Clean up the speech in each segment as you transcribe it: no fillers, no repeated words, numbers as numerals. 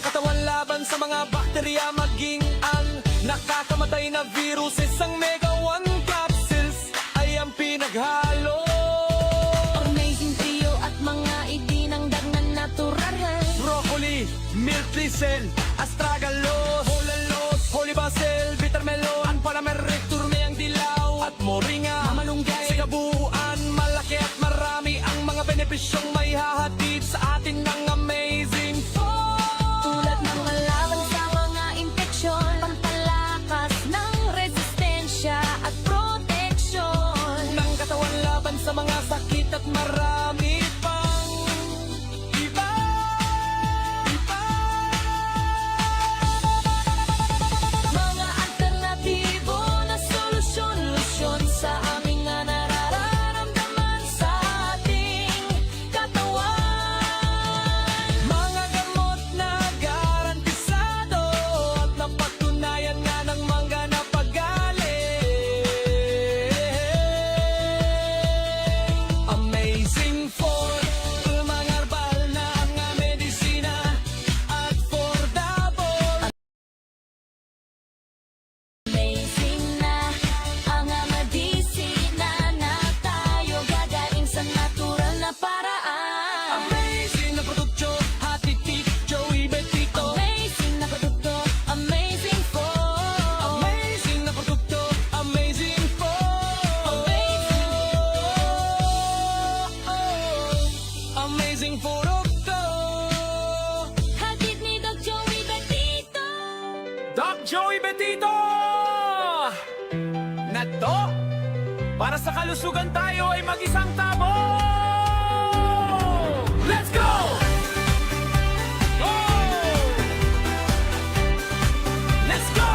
katawan laban sa mga bakterya, maging ang nakakamatay na viruses. Ang Mega One Capsules ay ang pinaghalo. Amazing Trio at mga idinangdag na natural. Broccoli, milk thistle, astragalus, holalos, holy basil, bitter melon, panamerictum, turmeyang dilaw at moringa, mamalunggay. Sa kabuuan, malaki at marami ang mga benepisyong may hahatid sa atin ng Amazing Four. Tulad ng laban sa mga infeksyon, pampalakas ng resistensya at proteksyon Ng katawan laban sa mga sakit at marami pang iba. Mga alternatibo na solusyon, lusyon sa aming nga nararamdaman sa ating katawan. Mga gamot na garantisado at napatunayan nga ng mga napagaling. Amazing Four, mga herbal na ang medisina at affordable. Amazing na ang medisina na tayo gagaling sa natural na paraan. Amazing na produkto, hatitik, Joey Betito. Amazing na produkto, Amazing Four. Amazing na produkto, Amazing Four. Amazing produkto. Hatid ni Doc Joey Betito. Doc Joey Betito! Na to, para sa kalusugan tayo ay mag-isang tabo! Let's go! Oh! Let's go!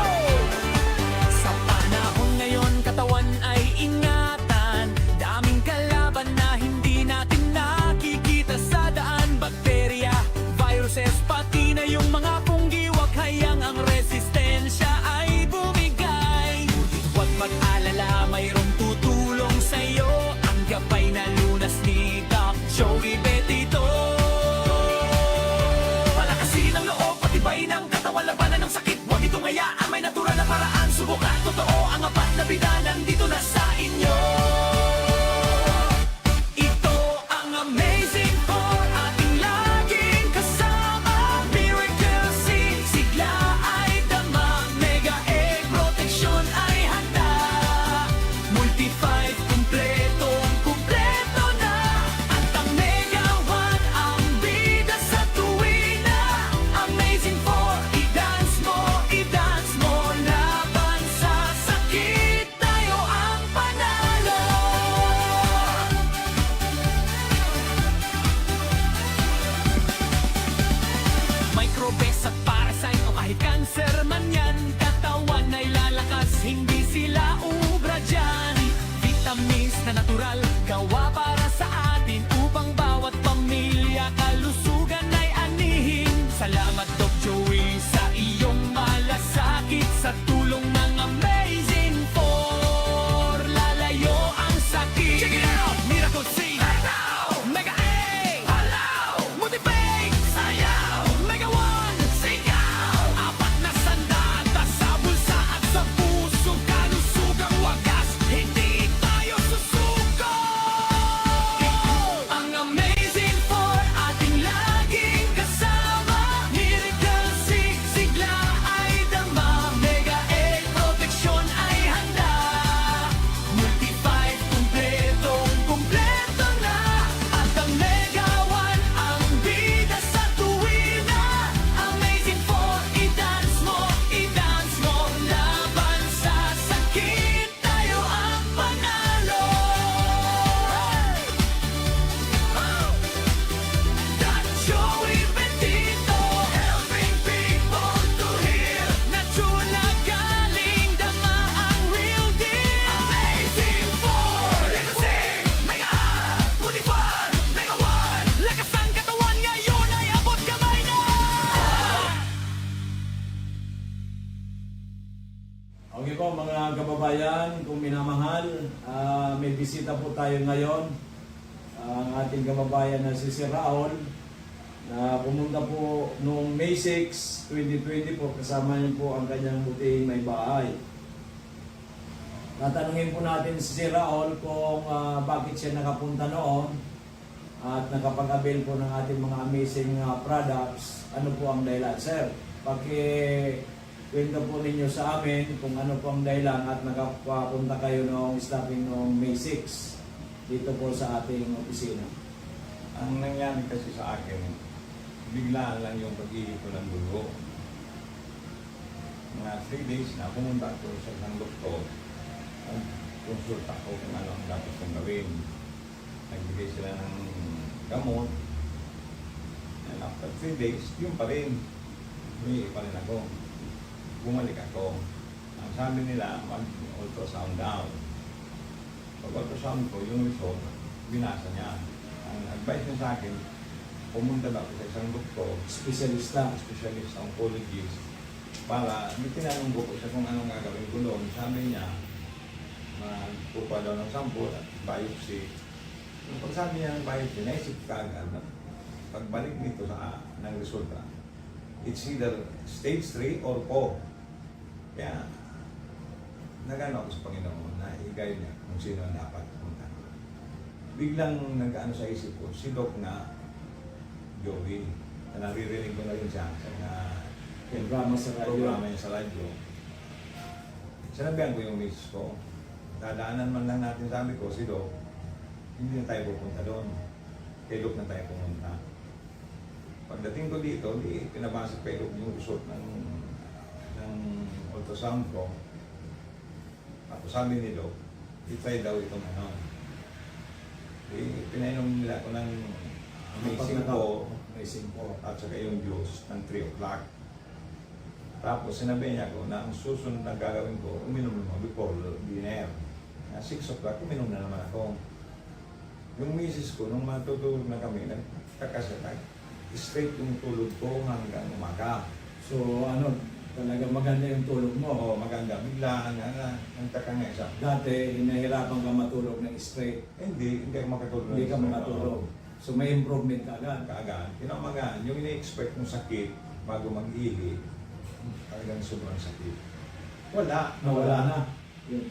Sa panahon ngayon, katawan ay ingatan. Daming kalaban na hindi natin nakikita sa daan. Bakterya, viruses, pati na yung mga punggiwak. Hayang ang resistensya ay bumigay. Huwag mag-alala, mayroong tutulong sa'yo. Ang gabay na lunas ni Doc Joey Betito. Palakasin ang loob, patibay ng katawan, labanan ng sakit. Huwag itong hayaan, may natural na paraan. Subukan, totoo, ang apat na bida nandito na sa inyo. Ito ang Amazing Four, ating laging kasama. Miracle Seed, sigla ay dama. Mega Egg, proteksyon ay handa. Multi-5, kumpleto na. At ang Mega One, ang bida sa tuwina. Amazing Four, i-dance mo, laban sa sakit. Tayo ang panalo. Microbes at parasite o kahit cancer man yan, katawan ay lalakas, hindi sila ubra dyan. Vitamins na natural, gawa para sa atin, upang bawat pamilya kalusugan ay anihin. Salamat Doc Joey sa iyong malasakit, sa tulong ng Amazing Four, lalayo ang sakit. Check it out! Miracle Seed, Mega Egg, Multi-Fake, sayaw, Mega One, sigaw. Apat na sandata sa bulsa at sa puso, kalusugang wagas, hindi tayo susuko. Ang Amazing Four, ating laging kasama. Miracle Seed, sigla ay dama. Mega Egg, proteksyon ay handa. Multi-5, kumpleto na. At ang Mega One, ang bida sa tuwina. Amazing Four, i-dance mo, laban sa sakit. Tayo ang panalo. Doc Joey Betito, helping people to heal. Natural galing, dama ang real deal. Amazing Four, let's sing. Mega Multi-One, Mega One. Lakas ang katawan ngayon ay abot kamay na. Okay po mga kababayan, kung minamahal, may bisita po tayo ngayon. Ang ating kababayan na si Sir Raul na pumunta po noong May 6, 2024, kasama niyo po ang kanyang buting may bahay. Tatanungin po natin si Sir Raul kung bakit siya nakapunta noon at nakapag-avail po ng ating mga amazing products. Ano po ang dahilan, Sir? Kwento po ninyo sa amin kung ano po ang dahilan at nakapunta kayo noong stopping noong May 6 dito po sa ating opisina. Ang nangyari kasi sa akin, biglaan lang yung pag-ihi ko ng dugo. Mga 3 days na pumunta ako sa isang doktor. Konsulta ko kung ano ang dapat kong gawin. Nagbigay sila ng gamot. And after 3 days, yun pa rin. Humingi pa rin ako. Bumalik ako. Ang sabi nila, mag-ultrasound daw. Pag-ultrasound ko, yung result, binasa niya. Ang advice niya sa akin, pumunta daw sa isang doktor, specialist, oncologist, para tinanong ko siya kung anong gagawin ko doon. Sabi niya, magpupa daw ng sample at biopsy. Pag sabi niya ng biopsy, naisip ka agad na pagbalik dito ng resulta, it's either stage 3 or 4. Kaya, nagano ako sa Panginoon na i-guide niya kung sino ang dapat pumunta. Biglang nag-ano sa isip ko, si Doc na Joey, na naririnig ko na rin siya sa Programa sa radyo. programa niya sa radyo. Sinabihan ko yung miss ko, dadaanan man lang natin, sabi ko, si Doc, hindi na tayo pupunta doon. Kay Doc na tayo pumunta. Pagdating ko dito, di pinabasa kay Doc yung result ng ultrasound ko. Tapos sabi ni Doc, i-try daw itong ano. Pinainom nila ako ng amazing po at saka yung juice ng 3 o'clock. Tapos sinabi niya ko na ang susunod na gagawin ko, uminom naman before dinner. 6 o'clock, uminom na naman ako. Yung misis ko, nung matutulog na kami, nagkakasakay. Straight yung tulog ko hanggang umaga. So ano, talaga maganda yung tulog mo. Oo, maganda. Biglaan nga, nagtaka nga isa. Dati, hinahirapan ka matulog ng straight. Hindi ako makatulog. Hindi ka makatulog. So may improvement ka agad. Kaagad. Kinamagaan, yung ini-expect mong sakit bago mag-ihi, talagang sobrang sakit. Nawala na. Yung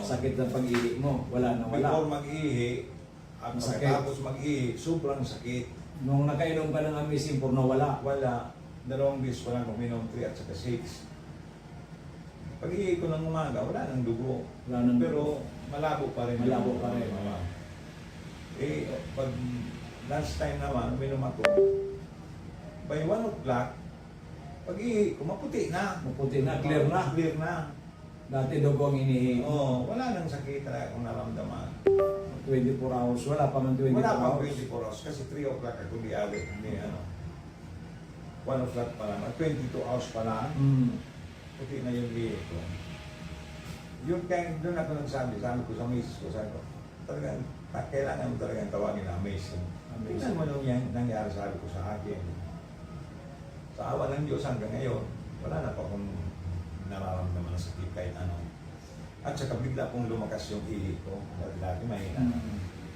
sakit ng pag-ihi mo, wala. Before mag-ihi, at Masakit. pagkatapos mag-ihi, sobrang sakit. Nung nakainom ka ng amazing for nawala. Wala. 2 days ko lang uminom 3 at saka 6. Pag-ihi ko ng umaga, wala nang dugo. Wala nang Pero malabo pa rin. Malabo pa rin. Pag last time naman, uminom ako, by 1 o'clock, pag-ihi ko, maputi na. Maputi na, clear na. Clear na. Dati dugo ang inihi. Oo, wala nang sakit na akong naramdaman. 24 hours. Wala pa man 24 Wala pang hours. 24 hours kasi 3 o'clock ako di awit. Hindi ano. 1 o'clock pa lang. 22 hours pa lang. Puti na yung liit ko. Yun kaya doon ako nagsabi. Sabi ko sa misis ko, sabi ko, talagang kailangan mo talagang tawagin na amazing. Tingnan mo nung yan nangyari sabi ko sa akin. Sa awa ng Diyos hanggang ngayon, wala na pa akong nararamdaman na sakit kahit ano. At saka bigla pong lumakas yung ihi ko. Dati mahina.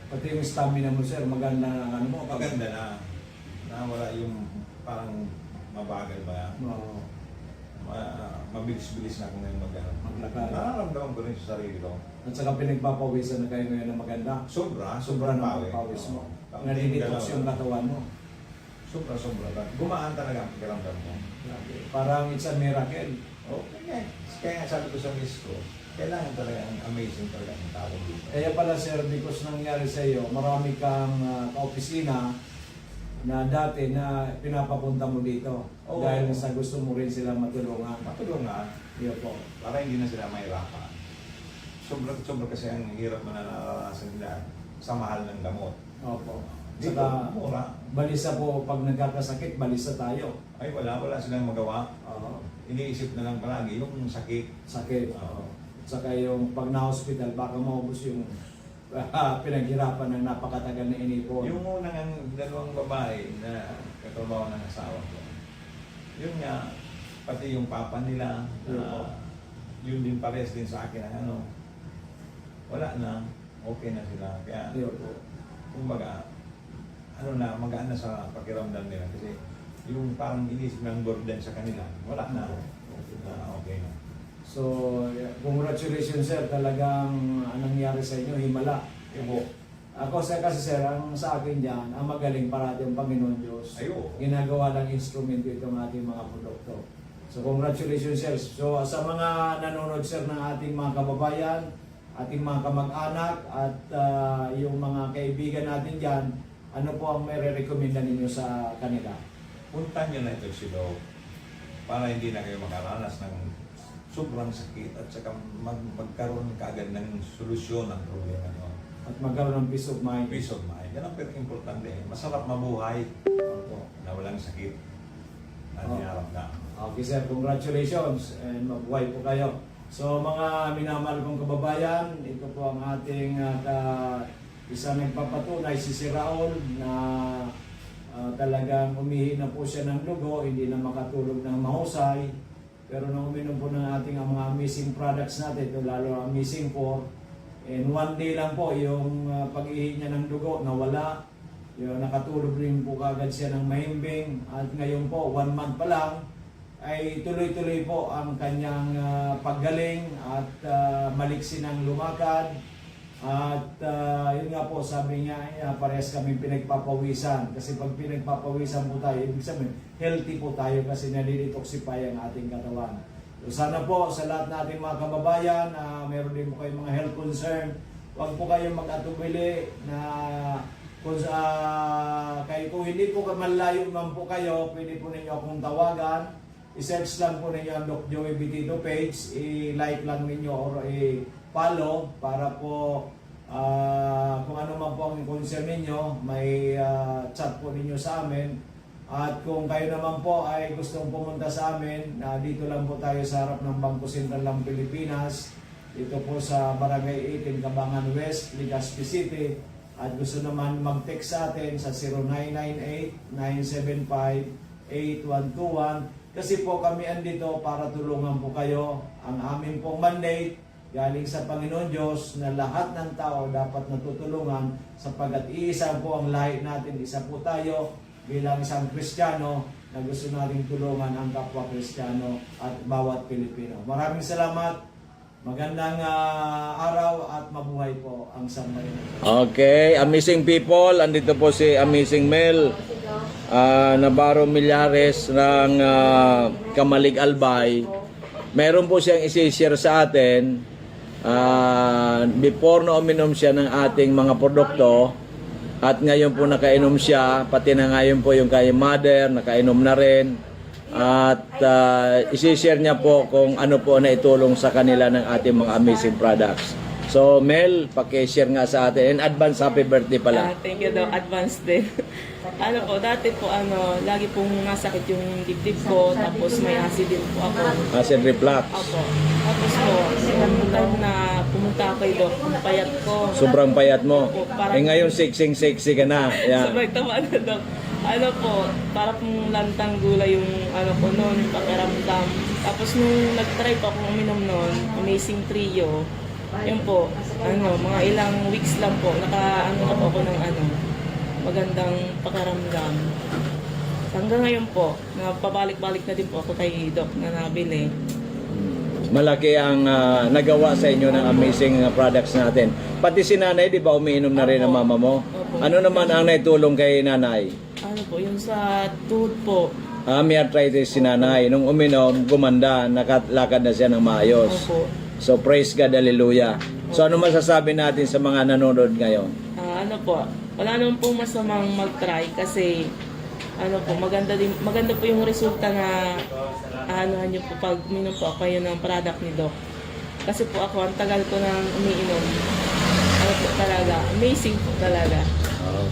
Pati yung stamina mo, sir, maganda na ano mo. Maganda na. Wala yung parang mabagal ba. Oo. Mabilis-bilis na ako ngayon Maglakad. Nararamdaman ko rin sa sarili ko. At saka pinagpapawisan na kayo ngayon na maganda. Sobrang ng pawi. pawis mo. Oo. Nalilitox yung katawan mo. Sobra. Gumaan talaga ang pakiramdam mo. Grabe. Parang it's a miracle. Okay. Kaya nga sabi ko sa miss ko, kailangan talaga ang amazing talaga ang tao dito. Kaya pala, sir, because nangyari sa iyo, marami kang kaopisina na dati na pinapapunta mo dito. Oo. Dahil sa gusto mo rin sila matulungan. Matulungan Iyo po. para hindi na sila mahirapan. Sobra kasi ang hirap na naranasan nila sa mahal ng gamot. Opo. Dito, Saka, mura. balisa po, pag nagkakasakit, balisa tayo. Ay wala silang magawa. Oo. Iniisip na lang palagi yung sakit. Sakit. Oo. Saka yung pag na-hospital, baka maubos yung pinaghirapan ng napakatagal na inipon. Yung unang dalawang babae na katrabaho ng asawa ko, yun nga, pati yung papa nila, yun din pares din sa akin ang ano, wala na, okay na sila. Kaya, Iyo po. kumbaga, ano na, magaan na sa pakiramdam nila. Kasi yung parang inisip ng burden sa kanila, wala na. Okay na. So, congratulations sir, talagang anong nangyari sa inyo, himala. Ewo. Ako kasi sir, ang sa akin dyan, ang magaling parati ang Panginoon Diyos. Ayo. Ginagawa ng instrumento itong ating mga produkto. So congratulations sir. So sa mga nanonood sir ng ating mga kababayan, ating mga kamag-anak at yung mga kaibigan natin dyan, ano po ang may re-recommenda ninyo sa kanila? Punta nyo na ito si Doc para hindi na kayo makaranas ng sobrang sakit at saka magkaroon kaagad ng solusyon ng problema nyo. At magkaroon ng peace of mind. Peace of mind. Yan ang pinaka-importante. Masarap mabuhay na walang sakit na dinarap na. Okay sir, congratulations and mabuhay po kayo. So mga minamahal kong kababayan, ito po ang ating isang nagpapatunay si Sir Raul na talagang umihi na po siya ng dugo, hindi na makatulog ng mahusay. Pero nang uminom po ng ating mga amazing products natin, ito lalo ang Amazing 4. And one day lang po yung pag-ihi niya ng dugo nawala. Yung nakatulog rin po kagad siya ng mahimbing. At ngayon po, 1 month pa lang, ay tuloy-tuloy po ang kanyang paggaling at maliksi ng lumakad. At yun nga po, sabi niya, parehas kami pinagpapawisan. Kasi pag pinagpapawisan po tayo, ibig sabihin, healthy po tayo kasi nalilitoxify ang ating katawan. So sana po sa lahat nating mga kababayan, meron din po kayong mga health concern, huwag po kayong mag-atubili na kung hindi po malayo man po kayo, pwede po ninyo akong tawagan. I-search lang po ninyo ang Doc Joey Bitido page, i-like lang ninyo or i-follow para po kung ano man po ang concern ninyo, may chat po ninyo sa amin. At kung kayo naman po ay gustong pumunta sa amin, dito lang po tayo sa harap ng Bangko Sentral ng Pilipinas. Dito po sa Barangay 18, Cabangan West, Legazpi City. At gusto naman mag-text sa atin sa 0998-975-8121. Kasi po kami andito para tulungan po kayo. Ang aming pong mandate galing sa Panginoon Diyos na lahat ng tao dapat natutulungan sapagkat iisa po ang lahi natin, isa po tayo bilang isang Kristiyano na gusto nating tulungan ang kapwa Kristiyano at bawat Pilipino. Maraming salamat. Magandang araw at mabuhay po ang sambayanan. Okay, amazing people. Andito po si Amazing Mel Navarro Millares ng Kamalig Albay. Meron po siyang isi-share sa atin before na uminom siya ng ating mga produkto. At ngayon po nakainom siya, pati na ngayon po yung kay mother, nakainom na rin. At isi-share niya po kung ano po na itulong sa kanila ng ating mga amazing products. So Mel, paki-share nga sa atin. In advance, happy birthday pala. Thank you daw, advance din. Ano po, dati po lagi pong nasakit yung dibdib ko, tapos may acid din po ako. Acid reflux. Ako. Tapos po, yung time na pumunta ako kay Doc, ang payat ko. Sobrang payat mo. Parang- Ngayon sexy ka na. Yeah. Sobrang tama na Doc. Ano po, para pong lantang gulay yung ko noon, yung pakiramdam. Tapos nung nag-try po akong uminom noon, Amazing Trio, yun po, mga ilang weeks lang po, na po ako ng magandang pakiramdam. Hanggang ngayon po, pabalik-balik na din po ako kay Doc na nabili. Malaki ang nagawa sa inyo ng amazing products natin. Pati si nanay, di ba umiinom na rin ang mama mo? Opo. Ano naman ang naitulong kay nanay? Ano po, yung sa tuhod po. May arthritis si nanay. Nung uminom, gumanda, nakalakad na siya ng maayos. Opo. So praise God, hallelujah. So ano masasabi natin sa mga nanonood ngayon? Ano po, wala naman pong masamang mag-try kasi maganda po yung resulta na nyo po pag uminom po ako yun ng product ni Doc. Kasi po ako, ang tagal ko nang umiinom. Po talaga, amazing po talaga.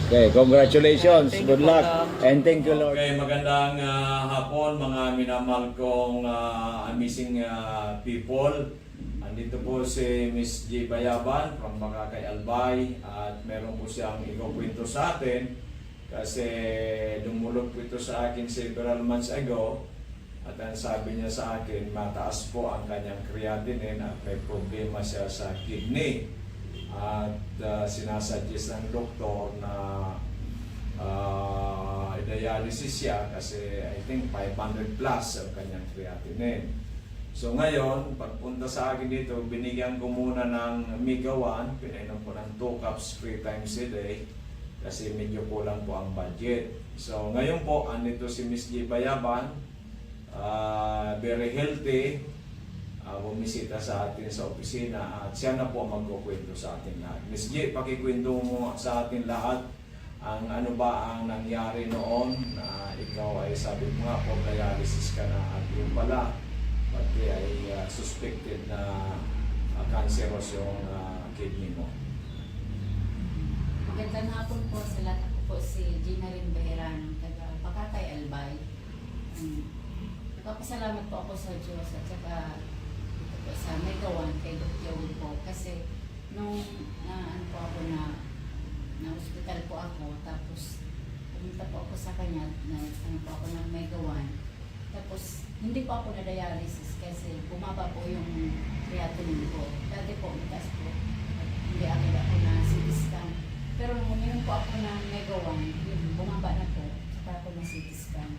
Okay, congratulations. Thank you Good po, luck. Doc. And thank you, Lord. Okay, magandang hapon mga minamahal kong amazing people. Andito po si Miss J. Bayaban from Makakay Albay at meron po siyang ikukwento sa atin kasi dumulog po ito sa akin several months ago at ang sabi niya sa akin mataas po ang kanyang creatinine at may problema siya sa kidney at sinasuggest ng doktor na dialysis siya kasi I think 500 plus ang kanyang creatinine. So ngayon, pagpunta sa akin dito, binigyan ko muna ng Omega 1, pinainom ko ng 2 cups 3 times a day kasi medyo kulang po ang budget. So ngayon po, andito si Miss G. Bayaban, very healthy, bumisita sa atin sa opisina at siya na po magkukwento sa atin lahat. Miss G, pakikwento mo sa atin lahat ang ano ba ang nangyari noon na ikaw ay sabi mo nga po dialysis ka na at yung pala pati ay suspected na cancerous yung kidney mo. Magandang hapon po sa lahat. Ako po si Gina Rin Beherano, taga Pakatay, Albay. Nagpapasalamat po ako sa Diyos at saka ito po sa Omega 1 kay Dr. Joel po kasi nung ano po ako na hospital po ako tapos pumunta po ako sa kanya na ano po ako ng Omega 1 tapos hindi po ako na dialysis kasi bumaba po yung creatinine ko. Dati po mataas po hindi agad ako na CT scan. Pero nung uminom po ako ng Omega 1, yun, bumaba na po saka ako na CT scan.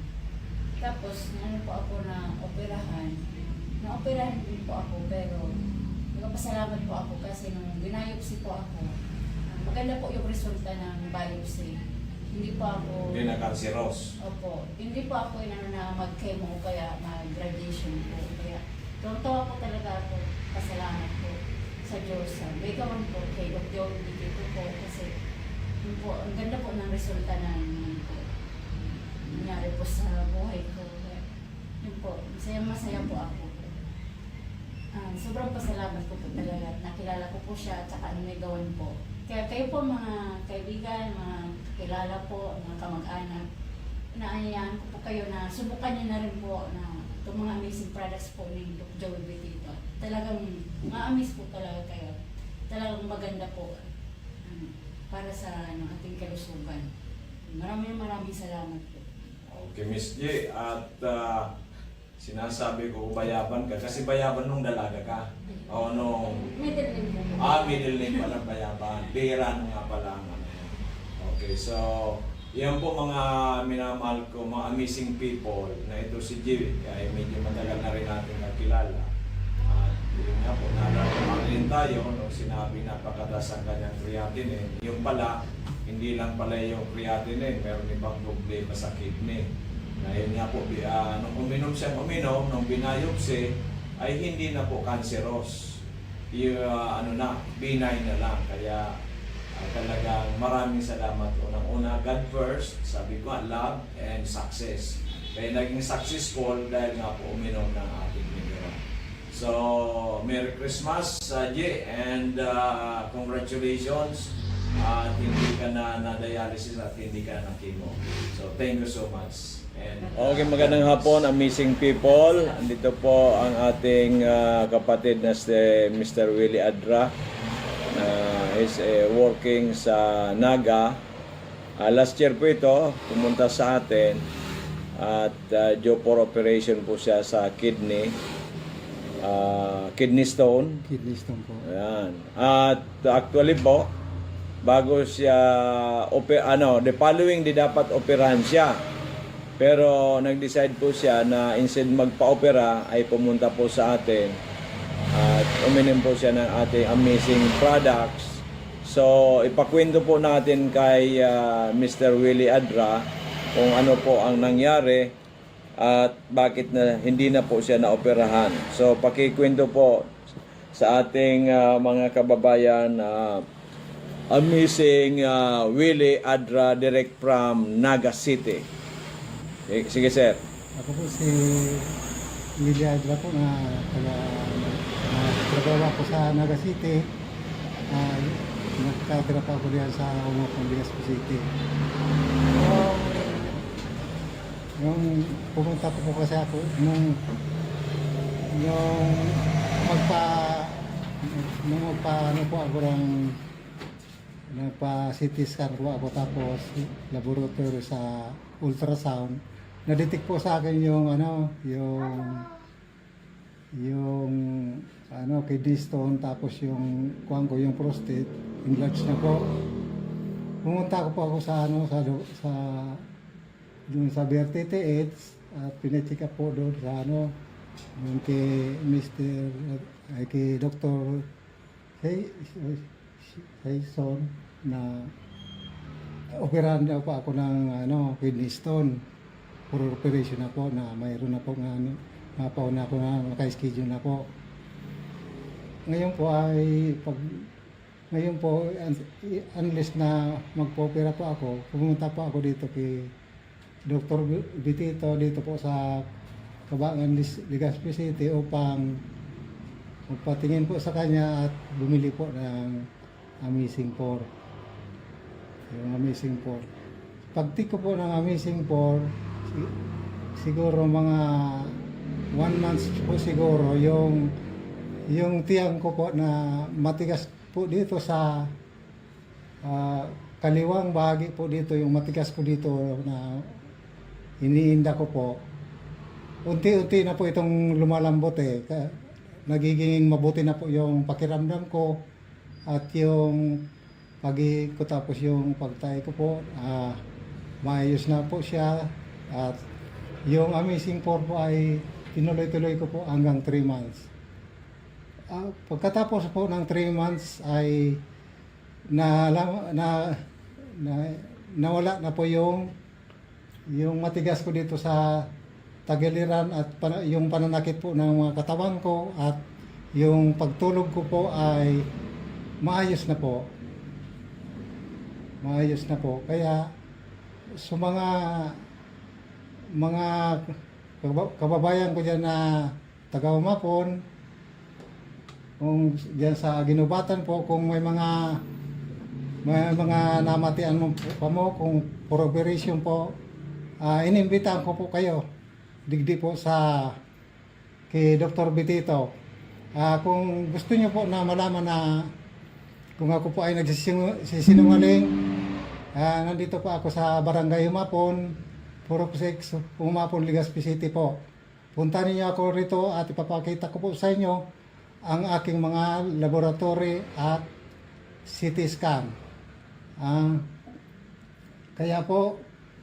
Tapos ano po ako na operahan din po ako pero nagpasalamat po ako kasi nung binayopsi po ako maganda po yung resulta ng biopsy. Hindi po ako... Hindi na cancerous. Opo. Hindi po ako na mag-chemo o kaya mag-radiation po. Kaya tuwa po talaga ako. Pasalamat po sa Diyos. Omega 1 po kay Dr. Dito po kasi yun po, ang ganda po ng resulta ng po, nangyari po sa buhay ko. Kaya, yun po, masaya po ako. Sobrang pasalamat ko po talaga. Nakilala ko po siya at saka Omega 1 po. Kaya kayo po mga kaibigan, mga kilala po, mga kamag-anak, inaanyayahan ko po kayo na subukan niyo na rin po na itong mga amazing products po ni Dr. Joel Betito. Talagang ma-amaze po talaga kayo. Talagang maganda po para sa ating kalusugan. Maraming salamat po. Okay, Miss J. At sinasabi ko bayaban ka kasi bayaban nung dalaga ka. O nung... Middle name po. Middle name pala bayaban. Beherano nga pala ang ano. Okay, so yan po mga minamahal ko, mga amazing people na ito si J. Ay medyo matagal na rin natin nakilala. At yun nga po, nalalaman rin tayo nung sinabi napakataas ang kanyang creatinine. Yung pala, hindi lang pala yung creatinine, meron ibang problema sa kidney. Na yun nga po, nung uminom, nung binayopsi, ay hindi na po cancerous. Yung benign na lang. Kaya talagang maraming salamat. Unang-una, God first, sabi ko, love and success. Kaya naging successful dahil nga po uminom ng ating Omega 1. So, Merry Christmas, J, and congratulations. At hindi ka na dialysis at hindi ka na chemo. So, thank you so much. Okay, magandang hapon, amazing people. Andito po ang ating kapatid na si Mr. Willie Adra. Is working sa Naga. Last year po ito, pumunta sa atin at due for operation po siya sa kidney stone. Kidney stone po. Ayan. At actually po, bago siya the following day dapat operahan siya. Pero nag-decide po siya na instead magpa-opera ay pumunta po sa atin at uminom po siya ng ating amazing products. So ipakwento po natin kay Mr. Willie Adra kung ano po ang nangyari at bakit na hindi na po siya naoperahan. So pakikwento po sa ating mga kababayan amazing Willie Adra direct from Naga City. Sige, sir. Ako po si Lilia Adra po na trabaho ako sa Naga City. Nagkatira pa ako diyan sa Umapong Legazpi City. Yung pumunta po kasi ako nung nagpa-CT scan po ako tapos laboratory sa ultrasound. Na-detect po sa akin yung kidney stone tapos yung prostate enlarged na po. pumunta ko po ako sa doon sa BRTTH at pinacheck up po doon sa yung kay kay Dr. Hayson na operahan daw po ako ng kidney stone. For operation na po na mayroon na po mapauna ako na naka-schedule na po. Ngayon po unless na magpo-opera po ako, pumunta po ako dito kay Dr. Bitito dito po sa Cabangan, Legazpi City upang magpatingin po sa kanya at bumili po ng Amazing 4. Yung Amazing 4. Pagtik ko po ng Amazing 4, siguro mga 1 month po siguro yung tiyang ko po na matigas po dito sa kaliwang bahagi po dito, yung matigas po dito na iniinda ko po. Unti-unti na po itong lumalambot nagiging mabuti na po yung pakiramdam ko at yung pagi ko tapos yung pagtay ko po maayos na po siya at yung Amazing 4 po ay tinuloy-tuloy ko po hanggang 3 months. Pagkatapos po ng 3 months ay nawala na po yung matigas ko dito sa tagiliran at yung pananakit po ng mga katawan ko at yung pagtulog ko po ay maayos na po. Maayos na po. Kaya sa mga kababayan ko dyan na taga-Umapon, kung dyan sa Ginubatan po, kung may mga namatian mo pa mo, kung for operation po, inimbitahan ko po kayo digdi po kay Dr. Bitito. Kung gusto niyo po na malaman na kung ako po ay nagsisinungaling, nandito po ako sa Barangay Umapon, 406 Umapon, Legazpi City po. Punta niyo ako rito at ipapakita ko po sa inyo ang aking mga laboratory at CT scan. Kaya po,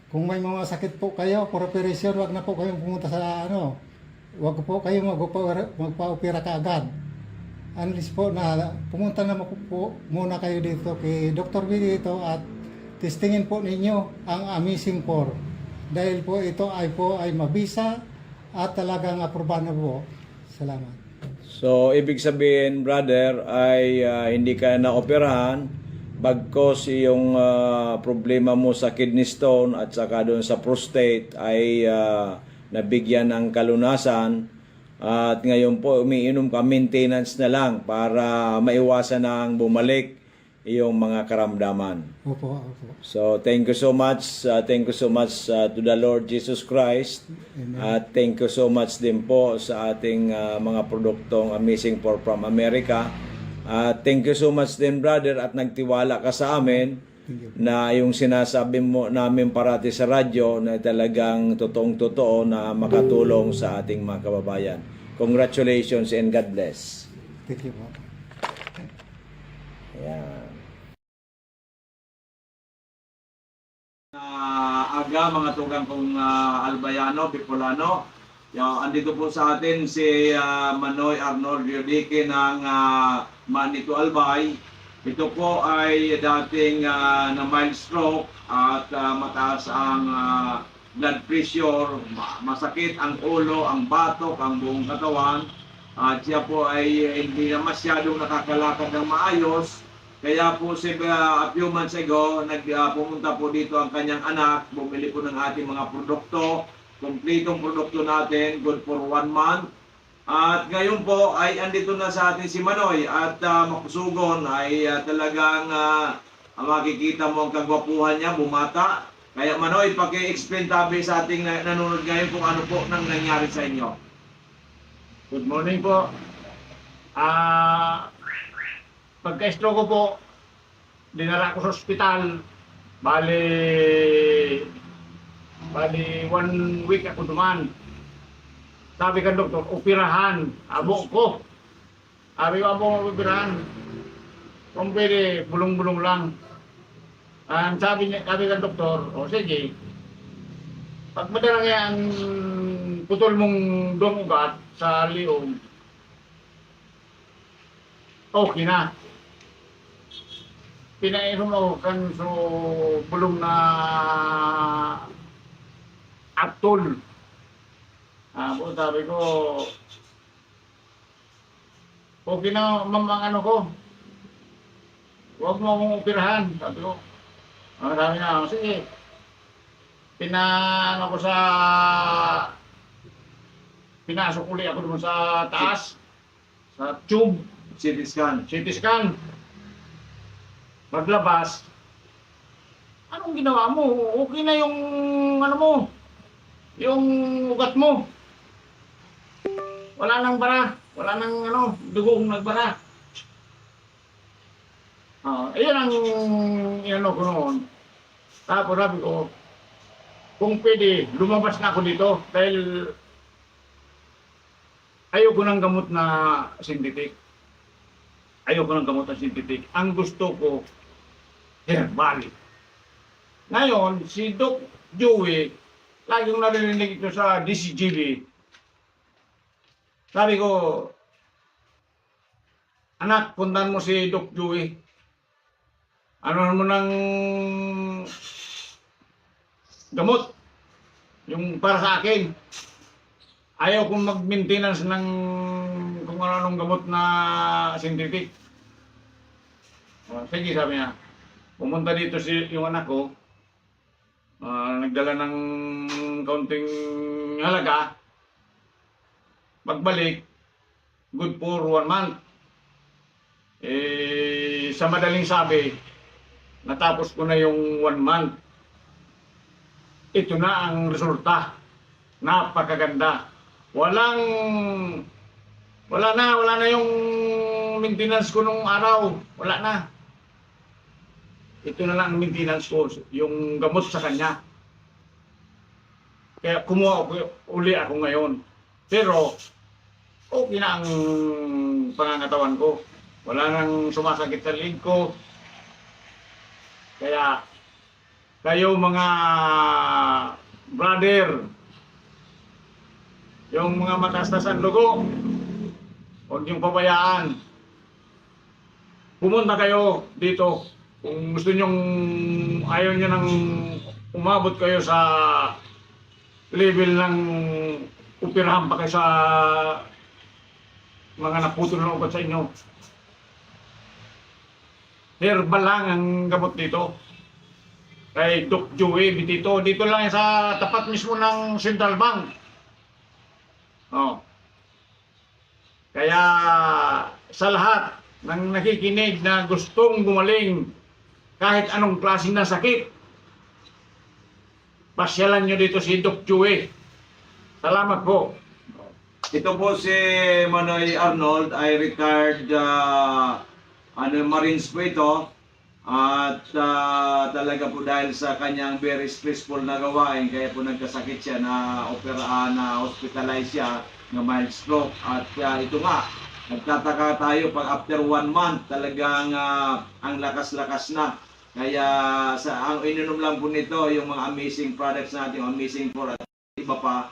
kung may mga sakit po kayo for operation, wag na po kayong pumunta sa wag po kayong magpa-opera kaagad. Unless po na pumunta na po muna kayo dito kay Dr. Bitito at testingin po ninyo ang Amazing 4. Dahil po ito ay mabisa at talagang aprobahan na po. Salamat. So, ibig sabihin, brother, ay hindi ka na-operahan bagkos yung problema mo sa kidney stone at saka doon sa prostate ay nabigyan ng kalunasan at ngayon po umiinom ka maintenance na lang para maiwasan ang bumalik yung mga karamdaman. Opo. So, thank you so much. Thank you so much to the Lord Jesus Christ. At thank you so much din po sa ating mga produktong Amazing 4 from America. Thank you so much din, brother, at nagtiwala ka sa amin na yung sinasabi mo namin parati sa radyo na talagang totoong-totoo na makatulong sa ating mga kababayan. Congratulations and God bless. Thank you po. Ayan. Aga mga tugang kong Albayano, Bicolano. Andito po sa atin si Manoy Arnold Yodike ng Manito Albay. Ito po ay dating na mild stroke at mataas ang blood pressure, masakit ang ulo, ang batok, ang buong katawan. At siya po ay hindi na masyadong nakakalakad ng maayos. Kaya po a few months ago, pumunta po dito ang kanyang anak, bumili po ng ating mga produkto, kompletong produkto natin, good for 1 month. At ngayon po ay andito na sa atin si Manoy at makusugon ay talagang makikita mo ang kagwapuhan niya, bumata. Kaya Manoy, paki-explain tabi sa ating nanonood ngayon kung ano po nang nangyari sa inyo. Good morning po. Pagka-stroke ko po, dinala ko sa ospital. Bali 1 week ako duman. Sabi ka doktor, operahan. Abo ko. Sabi ko, abo operahan. Kung pwede, bulong-bulong lang. Ang sabi ng doktor, o sige, pag madala nga ang putol mong duwang ugat sa liog, okay na. Pinainom ako kan so bulong na Aptol. Sabi ko, okay na mamang ano ko. Huwag mo akong operahan. Sabi ko, sabi na, sige. Pinasok uli ako doon sa taas, sa tube, CT scan. CT scan. Maglabas, anong ginawa mo? Okay na yung ano mo, yung ugat mo. Wala nang bara, wala nang ano, dugong nagbara. Ayan ang inano ko noon. Tapos sabi ko, kung pwede, lumabas na ako dito dahil ayoko ng gamot na synthetic. Ayoko ng gamot na synthetic. Ang gusto ko, herbal. Ngayon, si Doc Joey, lagi kong narinig ito sa DCGB. Sabi ko, anak, puntan mo si Doc Joey. Ano mo ng gamot, yung para sa akin. Ayaw kong mag-maintenance ng kung ano-anong gamot na synthetic. Sige, sabi niya. Pumunta dito yung anak ko. Nagdala ng kaunting halaga. Pagbalik, good for 1 month. Sa madaling sabi, natapos ko na yung 1 month. Ito na ang resulta. Napakaganda. Wala na yung maintenance ko nung araw. Wala na. Ito na lang ang maintenance ko, yung gamot sa kanya. Kaya kumuha uli ako ngayon. Pero, okay na ang pangangatawan ko. Wala nang sumasakit sa leg ko. Kaya, kayo mga brother, yung mga matastasan dugo, huwag niyong pabayaan. Pumunta kayo dito. Kung gusto niyong, ayaw niyo nang umabot kayo sa level ng upirahan pa kayo sa mga naputol na ugat sa inyo. Herbal lang ang gamot dito. Kay Doc Joey dito. Dito lang sa tapat mismo ng Central Bank. Kaya sa lahat ng nakikinig na gustong gumaling kahit anong klase na sakit, pasyalan nyo dito si Doc Joey. Salamat po. Ito po si Manoy Arnold ay retired Marines po ito. At talaga po dahil sa kanyang very stressful na gawain, kaya po nagkasakit siya na operaan, na hospitalize siya ng mild stroke. At ito nga, nagtataka tayo pag after 1 month talagang ang lakas-lakas na. Kaya ang ininom lang po nito yung mga amazing products natin, yung Amazing 4 at iba pa.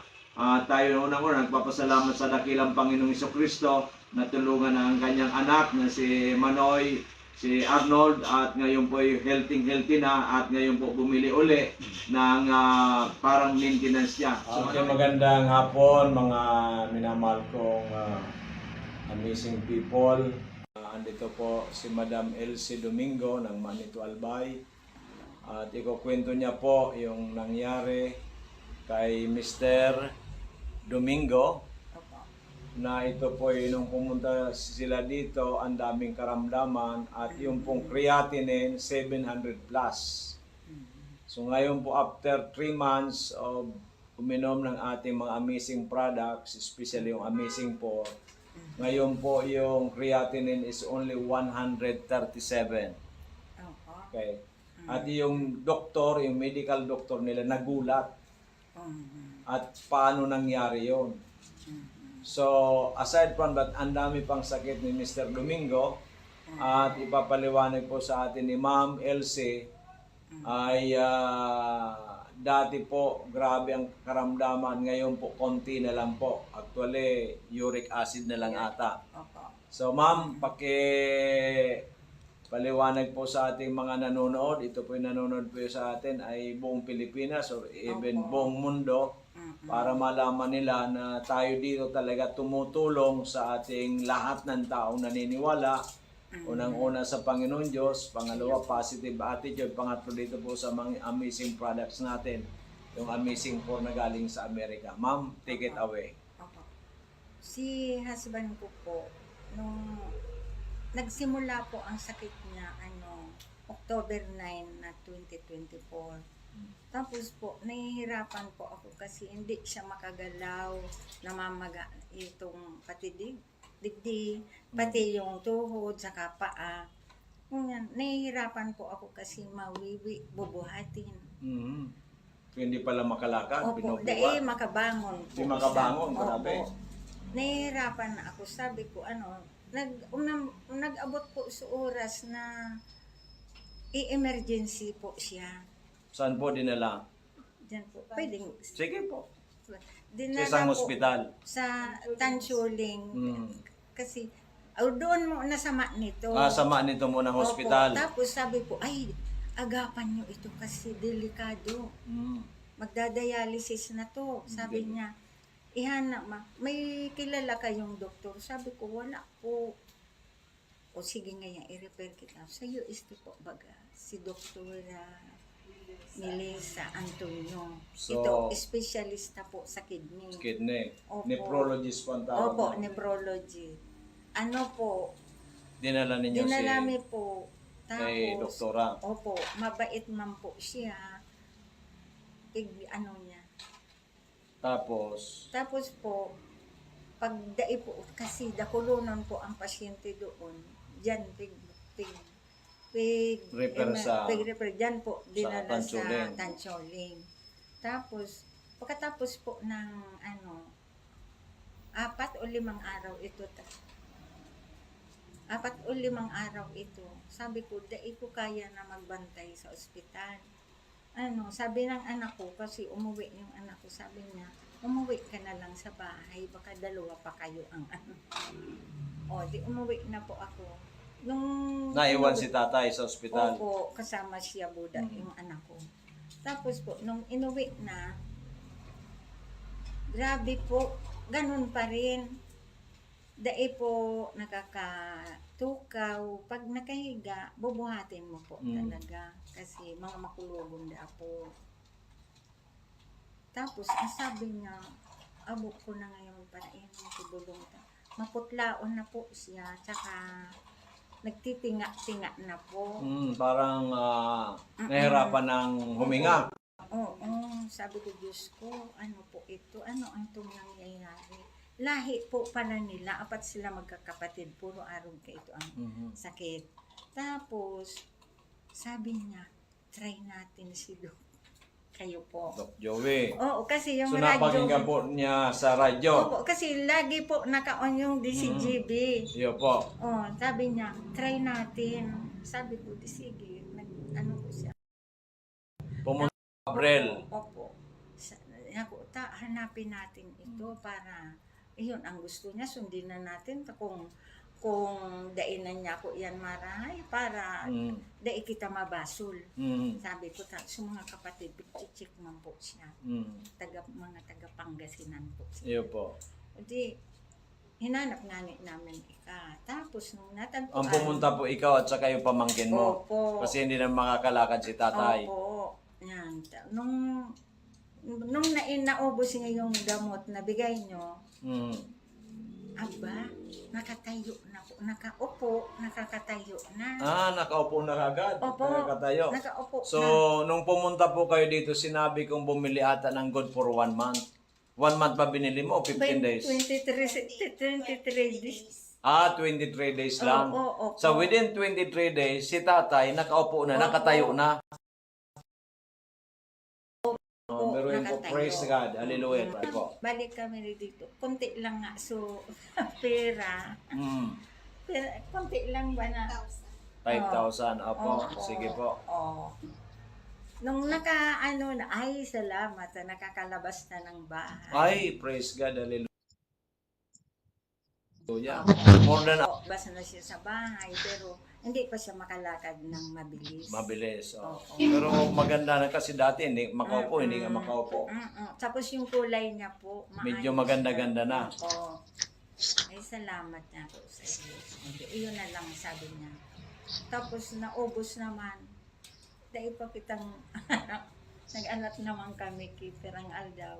Tayo unang-una nagpapasalamat sa dakilang Panginoong Jesucristo na tulungan ang kanyang anak na si Manoy, si Arnold, at ngayon po ay healthy na, at ngayon po bumili uli ng parang maintenance niya. Okay, magandang hapon mga minamahal kong amazing people. Andito po si Madam Elsie Domingo ng Manito Albay. At ikukwento niya po yung nangyari kay Mr. Domingo. Na ito po nung pumunta sila dito, ang daming karamdaman at yung pong creatinine 700 plus. So ngayon po after 3 months of uminom ng ating mga amazing products, especially yung Amazing 4, ngayon po yung creatinine is only 137. Okay. At yung doktor, yung medical doctor nila nagulat. At paano nangyari yon? So, aside from that, ang dami pang sakit ni Mr. Domingo at ipapaliwanag po sa atin ni Ma'am Elsie ay dati po grabe ang karamdaman, ngayon po konti na lang po. Actually, uric acid na lang ata. Opo. So ma'am, paliwanag po sa ating mga nanonood, ito po yung nanonood po sa atin ay buong Pilipinas or even Opo. buong mundo, para malaman nila na tayo dito talaga tumutulong sa ating lahat ng taong naniniwala. Unang-una sa Panginoon Diyos, pangalawa positive attitude, pangatlo dito po sa mga amazing products natin, yung amazing po na galing sa Amerika. Ma'am, take it away. Opo. Si husband ko po, nung nagsimula po ang sakit niya, October 9 na 2024. Tapos po, nahihirapan po ako kasi hindi siya makagalaw, namamaga itong digdi, pati yung tuhod, saka paa. Ganyan, nahihirapan po ako kasi mawiwi, bubuhatin. So, hindi pala makalakad, Opo, binubuhat. dahil makabangon po. Hindi makabangon, siya. grabe. Opo. Nahihirapan na ako. Sabi ko, nag-abot po sa oras na i-emergency po siya. Saan po dinala? Diyan po. Pwedeng. Sige po. Sa Dinala isang po ospital. sa Tansuling. Mm. Kasi, doon mo nasama nito. Sama nito muna ng Opo. ospital. Tapos sabi po, ay, agapan nyo ito kasi delikado. Magdadialysis na to. Sabi niya, ihanap may kilala kayong doktor? Sabi ko, wala po. O sige ngayon, i-refer kita. Sa UST po baga, si Dr. Melissa Antonio. So, Ito, espesyalista po sa kidney. Kidney. Opo. Nephrologist po ang tawag. Opo, mo. nephrology. Ano po, Dinala ninyo dinalami po. kay Tapos, doktora. opo, mabait man po siya. Ano niya. Tapos, Tapos po, pag dai po, kasi dakulunan po ang pasyente doon, dyan, refer dyan po, dinala sa Tansuling. Tansuling. Tapos, pagkatapos po ng 4 o 5 araw ito, 4 o 5 araw ito, sabi ko, dai ko kaya na magbantay sa ospital. Sabi ng anak ko, kasi umuwi yung anak ko, sabi niya, umuwi ka na lang sa bahay, baka dalawa pa kayo ang di umuwi na po ako. naiwan si tatay sa ospital. Opo, kasama siya Buda, yung anak ko. Tapos po, nung inuwi na, grabe po, ganun pa rin. Dai po nakakatukaw. Pag nakahiga, bubuhatin mo po talaga. Kasi mga makulugong da po. Tapos, ang sabi niya, abo ko na ngayon para inom tibulong ta. Maputlaon na po siya, tsaka nagtitinga-tinga na po. Parang nahirapan ng huminga. Oo, sabi ko, Diyos ko, ano po ito? Ano ang itong nangyayari? Lahi po pala nila, apat sila magkakapatid, puro arog ka ito ang sakit. Tapos, sabi niya, try natin si Doc. Kayo po. Doc Joey. Oo, kasi yung So radyo. napakinggan po niya sa radyo. Opo, kasi lagi po naka-on yung DCGB. Iyo po. Sabi niya, try natin. Sabi ko, di sige, ano po siya. Pumunta sa Abrel. Opo. Hanapin natin ito para, iyon ang gusto niya, sundin na natin kung dainan niya ko yan marahay para dai kita mabasol. Sabi ko, sa mga kapatid, check man po siya. Mga taga Pangasinan po siya. Iyo po. Di, hinanap nga namin Tapos nung natagpuan. Ang pumunta po ikaw at saka yung pamangkin mo. Opo. Kasi hindi na makakalakad si tatay. Opo. Yan. Nung naubos niya yung gamot na bigay nyo, aba, nakatayo na po. Nakakatayo na. Nakaupo na kagad. Opo. Nakatayo. Nakaupo So, na. nung pumunta po kayo dito, sinabi kong bumili ata ng good for 1 month. 1 month pa binili mo, 15 days? 23 days. 23 days lang. Oo. So, within 23 days, si tatay nakaupo na, nakatayo na. Meron po, nakatayo. praise God. Hallelujah. Right po. Balik kami dito. Konti lang nga. So, pera. Konti lang ba na? 5,000. Opo. Oo. Sige po. Oo. Nung naka, ay, salamat, nakakalabas na ng bahay. Ay, praise God, hallelujah. More than Basta na siya sa bahay, pero hindi pa siya makalakad ng mabilis. mabilis. Oh. Oo. Pero maganda na kasi dati, hindi makaupo, hindi nga makaupo. Tapos yung kulay niya po, Medyo maayos maganda-ganda na. Oo. Ay, salamat na po sa Diyos. Iyon na lang sabi niya. Tapos naubos naman. Dahil pa kitang nag-anak naman kami kay Perang Aldaw.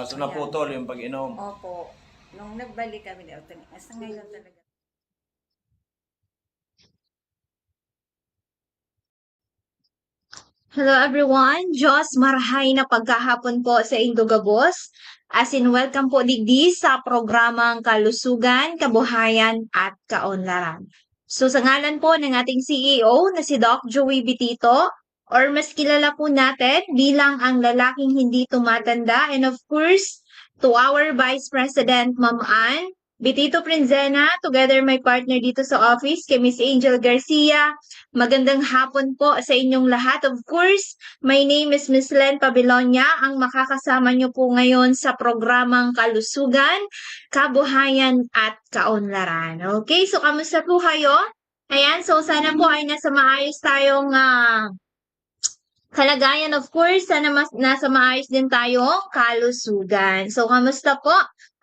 So naputol yung pag-inom. Opo. Nung nagbalik kami daw, hasta ngayon talaga. Hello everyone, Diyos marahay na pagkahapon po sa Indogabos. As in welcome po digdi sa programang Kalusugan, Kabuhayan at Kaunlaran. So sa ngalan po ng ating CEO na si Doc Joey Bitito, or mas kilala po natin bilang ang lalaking hindi tumatanda, and of course, to our Vice President Ma'am Ann Bitito Prinzena, together my partner dito sa office, kay Miss Angel Garcia. Magandang hapon po sa inyong lahat. Of course, my name is Miss Len Pabilonia, ang makakasama nyo po ngayon sa programang Kalusugan, Kabuhayan at Kaunlaran. Okay, so kamusta po kayo? Ayan, so sana po ay nasa maayos tayong kalagayan. Of course, sana nasa maayos din tayong kalusugan. So, kamusta po?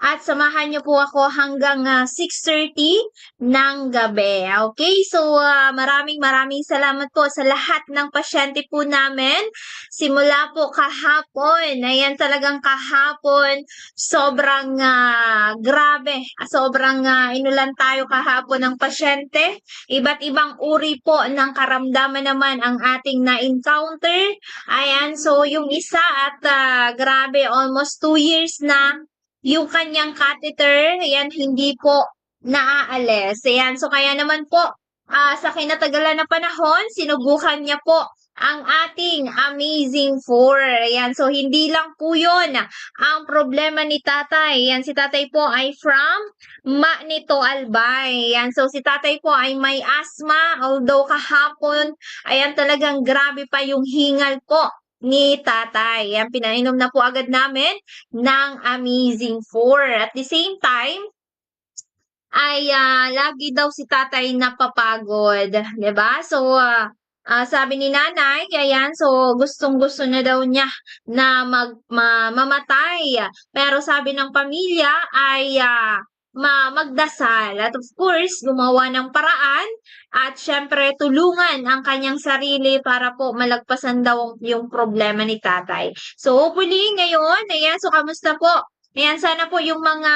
At samahan niyo po ako hanggang 6:30 ng gabi. Okay? So, maraming salamat po sa lahat ng pasyente po namin. Simula po kahapon. Ayan, talagang kahapon. Sobrang grabe. Sobrang inulan tayo kahapon ng pasyente. Iba't ibang uri po ng karamdaman naman ang ating na-encounter. Ayan, so yung isa at grabe, almost 2 years na yung kanyang catheter, ayan, hindi po naaalis. Ayan, so kaya naman po, sa kinatagalan na panahon, sinubukan niya po ang ating Amazing 4. Ayan, so hindi lang po yun ang problema ni tatay. Ayan, si tatay po ay from Manito Albay. Ayan, so si tatay po ay may asthma, although kahapon, ayan, talagang grabe pa yung hingal po ni tatay. Ayan, pinainom na po agad namin ng Amazing 4. At the same time, ay lagi daw si tatay napapagod, 'di ba? So sabi ni nanay, ayan, so gustong-gusto na daw niya na mamatay. Pero sabi ng pamilya ay magdasal. At of course, gumawa ng paraan at syempre tulungan ang kanyang sarili para po malagpasan daw yung problema ni tatay. So hopefully ngayon, ayan, so kamusta po? Ayan, sana po yung mga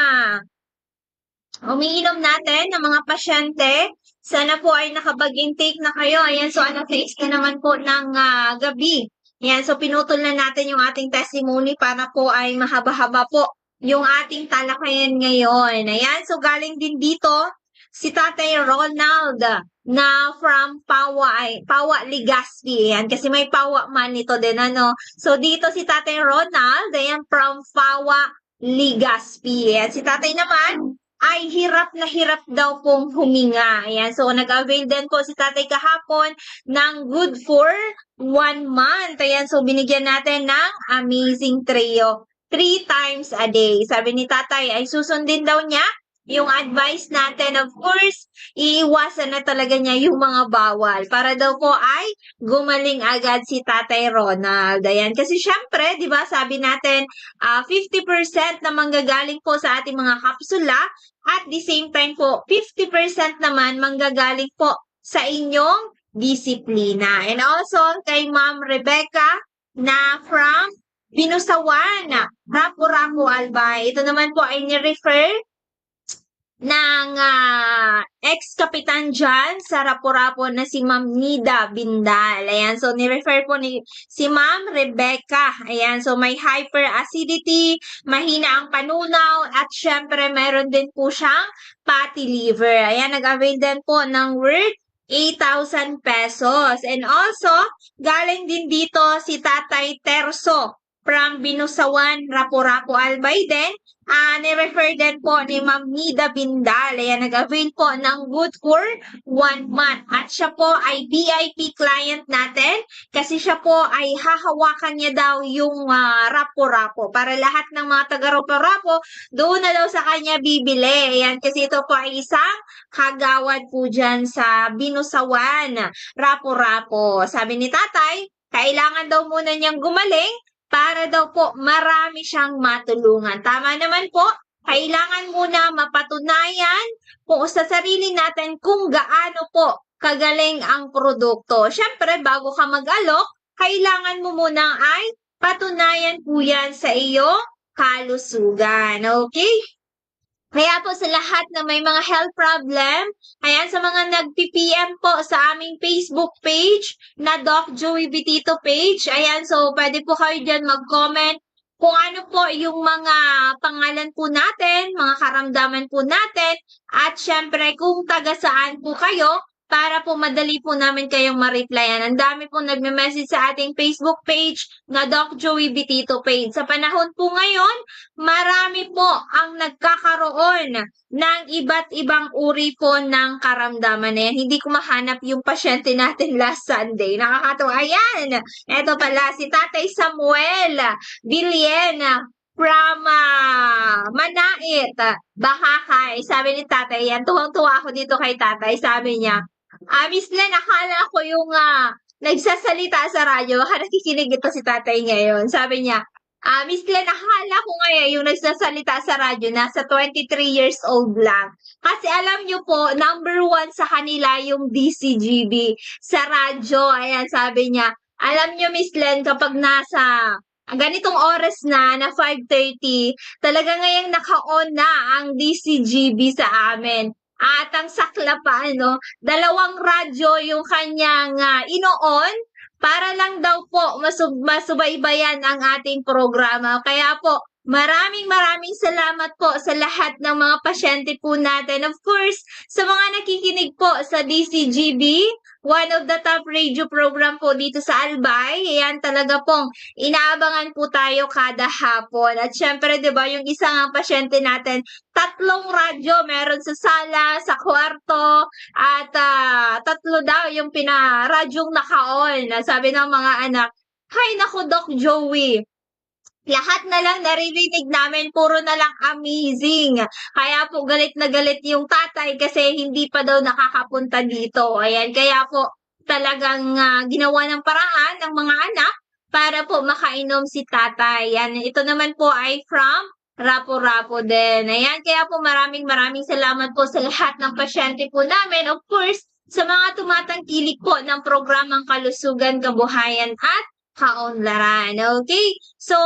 umiinom natin ng mga pasyente, sana po ay nakapag-intake na kayo. Ayan, so face na naman po ng gabi. Ayan, so pinutol na natin yung ating testimony para po ay mahaba-haba po yung ating talakayan ngayon. Ayan, so galing din dito si Tatay Ronald na from Pawa Legazpi. Ayan, kasi may Pawa man ito din, ano. So dito si Tatay Ronald, ayan, from Pawa Legazpi. Ayan, si Tatay naman ay hirap na hirap daw pong huminga. Ayan, so nag-avail din po si tatay kahapon ng good for 1 month. Ayan, so binigyan natin ng Amazing Trio 3 times a day. Sabi ni tatay ay susundin daw niya yung advice natin. Of course, iiwasan na talaga niya yung mga bawal para daw po ay gumaling agad si Tatay Ronald. Ayan, kasi syempre, di ba, sabi natin, 50% na manggagaling po sa ating mga kapsula at the same time po, 50% naman manggagaling po sa inyong disiplina. And also, kay Ma'am Rebecca na from Binusawan, Rapu-Rapu Albay. Ito naman po ay ni-refer ng ex-kapitan dyan sa Rapu-Rapu na si Ma'am Nida Bindal. Ayan, so ni-refer po si Ma'am Rebecca. Ayan, so may hyperacidity, mahina ang panunaw, at syempre meron din po siyang fatty liver. Ayan, nag-avail din po ng worth 8,000 pesos. And also, galing din dito si Tatay Terso from Binusawan, Rapu-Rapu, Albay din. Ni-refer din po ni Ma'am Nida Bindal. Ayan, nag-avail po ng good for 1 month. At siya po ay VIP client natin kasi siya po ay hahawakan niya daw yung Rapu-Rapu. Para lahat ng mga taga-Rapu-Rapu, doon na daw sa kanya bibili. Ayan, kasi ito po ay isang kagawad po dyan sa Binusawan, Rapu-Rapu. Sabi ni tatay, kailangan daw muna niyang gumaling para daw po marami siyang matulungan. Tama naman po, kailangan muna mapatunayan po sa sarili natin kung gaano po kagaling ang produkto. Siyempre, bago ka mag-alok, kailangan mo muna ay patunayan po yan sa iyong kalusugan. Okay? Kaya po sa lahat na may mga health problem, ayan sa mga nag-PPM po sa aming Facebook page na Doc Joey Bitito page, ayan so pwede po kayo dyan mag-comment kung ano po yung mga pangalan po natin, mga karamdaman po natin, at syempre kung taga saan po kayo, para po madali po namin kayong ma-replyan. Ang dami po nagme-message sa ating Facebook page na Doc Joey Bitito page. Sa panahon po ngayon, marami po ang nagkakaroon ng iba't ibang uri po ng karamdaman na yan. Hindi ko mahanap yung pasyente natin last Sunday. Nakakatawa. Ayan! Ito pala, si Tatay Samuel Villen from Manait, Bahakay. Sabi ni Tatay, yan, tuwang-tuwa ako dito kay Tatay. Sabi niya, Miss Len, akala ko yung nagsasalita sa radyo. Baka nakikinig ito si Tatay ngayon. Sabi niya, Miss Len, akala ko ngayon yung nagsasalita sa radyo, nasa 23 years old lang. Kasi alam niyo po, number 1 sa kanila yung DCGB sa radyo. Ayan, sabi niya, alam niyo Miss Len, kapag nasa ganitong oras na 5:30, talaga ngayong naka-on na ang DCGB sa amin. At ang sakla pa, 2 radyo yung kanyang ino-on para lang daw po masubaybayan ang ating programa. Kaya po, maraming salamat po sa lahat ng mga pasyente po natin. Of course, sa mga nakikinig po sa DCGB, one of the top radio program po dito sa Albay. Ayan talaga pong inaabangan po tayo kada hapon. At syempre, di ba, yung isang pasyente natin, 3 radyo, meron sa sala, sa kwarto, at 3 daw yung radyong naka-on. Sabi ng mga anak, hay naku Doc Joey, lahat na lang naririnig namin, puro na lang amazing. Kaya po galit na galit yung tatay kasi hindi pa daw nakakapunta dito. Ayan, kaya po talagang ginawa ng paraan ng mga anak para po makainom si tatay. Yan, ito naman po ay from Rapu-Rapu din. Ayan, kaya po maraming salamat po sa lahat ng pasyente po namin. Of course, sa mga tumatangkilik po ng programang Kalusugan, Kabuhayan at Kaunlaran. Okay? So,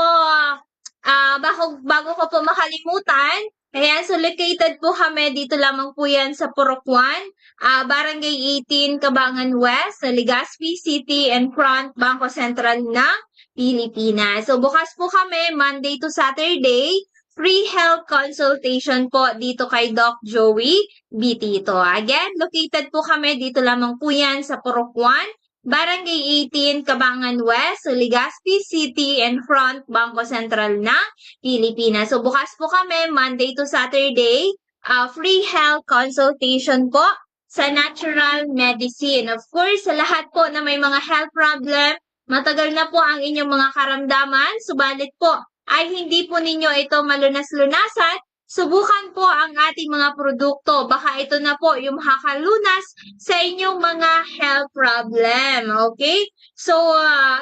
bago ko po makalimutan, ayan, so located po kami, dito lamang po yan sa Purokwan, Barangay 18, Cabangan West, sa Legazpi City and Front, Bangko Sentral ng Pilipinas. So, bukas po kami, Monday to Saturday, free health consultation po dito kay Doc Joey Bitito. Again, located po kami, dito lamang po yan sa Purokwan, Barangay 18, Cabangan West, Legazpi City and Front, Bangko Sentral ng Pilipinas. So bukas po kami, Monday to Saturday, free health consultation po sa natural medicine. Of course, sa lahat po na may mga health problem, matagal na po ang inyong mga karamdaman, subalit po ay hindi po ninyo ito malunas-lunasan, subukan po ang ating mga produkto. Baka ito na po yung makakalunas sa inyong mga health problem. Okay? So,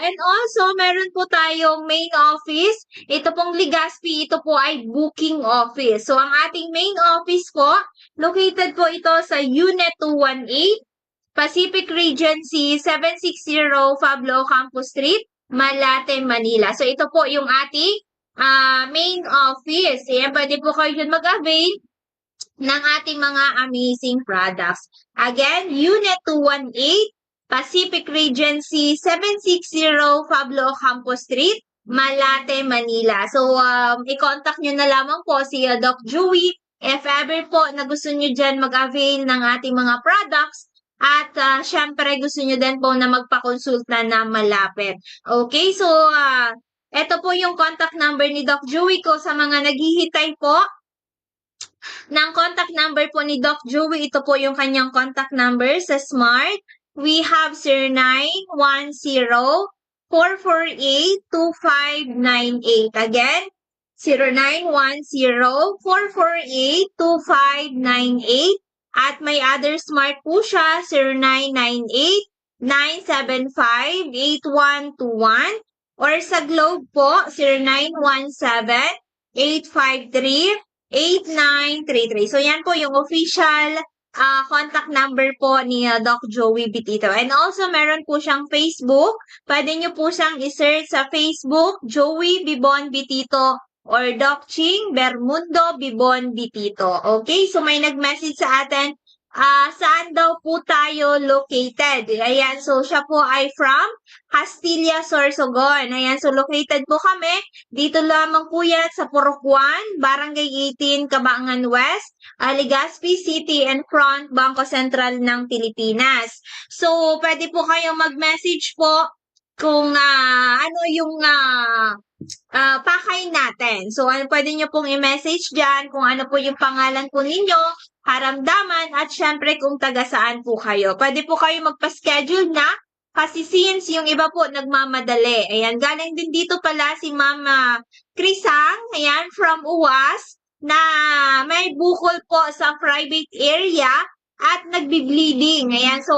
and also, meron po tayong main office. Ito pong Legazpi, ito po ay booking office. So, ang ating main office po, located po ito sa Unit 218, Pacific Regency, 760 Pablo Campus Street, Malate, Manila. So, ito po yung ating main office. Ayan, pwede po kayo dyan mag-avail ng ating mga amazing products. Again, Unit 218, Pacific Regency, 760 Pablo Campus Street, Malate, Manila. So, i-contact nyo na lamang po si Doc Joey if ever po na gusto nyo dyan mag-avail ng ating mga products. At syempre gusto nyo din po na magpakonsulta na malapit. Okay, so ito po yung contact number ni Doc Joey ko sa mga naghihintay po ng contact number po ni Doc Joey. Ito po yung kanyang contact number sa Smart. We have 0910-448-2598. Again, 0910-448-2598. At may other Smart po siya, 0998-975-8121. Or sa Globe po, 0917-853-8933. So, yan po yung official contact number po ni Doc Joey Bitito. And also, meron po siyang Facebook. Pwede nyo po siyang isearch sa Facebook, Joey Bibon Bitito or Doc Ching Bermundo Bibon Bitito. Okay? So, may nag-message sa atin, saan daw po tayo located? Ayan, so siya po ay from Castilla, Sorsogon. Ayan, so located po kami. Dito lamang po yan sa Purokwan, Barangay 18, Cabangan West, Legazpi City and Front, Bangko Sentral ng Pilipinas. So, pwede po kayong mag-message po kung ano yung pakay natin. So, pwede nyo pong i-message dyan kung ano po yung pangalan po ninyo, karamdaman, at syempre kung taga saan po kayo. Pwede po kayo magpa-schedule na kasi since yung iba po nagmamadali. Ayan, galing din dito pala si Mama Crisang, ayan, from UWAS, na may bukol po sa private area at nagbi-bleeding. Ayan, so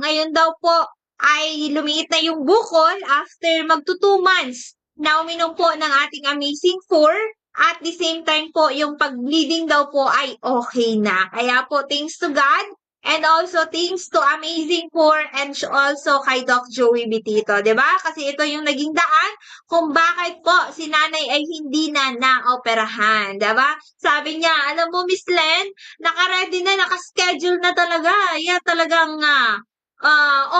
ngayon daw po ay lumiit na yung bukol after magto 2 months na uminom po ng ating Amazing 4. At the same time po, yung pag-bleeding daw po ay okay na. Kaya po, thanks to God, and also thanks to Amazing 4 and also kay Doc Joey Bitito. Diba? Kasi ito yung naging daan kung bakit po si nanay ay hindi na naoperahan. Diba? Sabi niya, alam mo, Miss Len, naka-ready na, naka-schedule na talaga. Yeah, talagang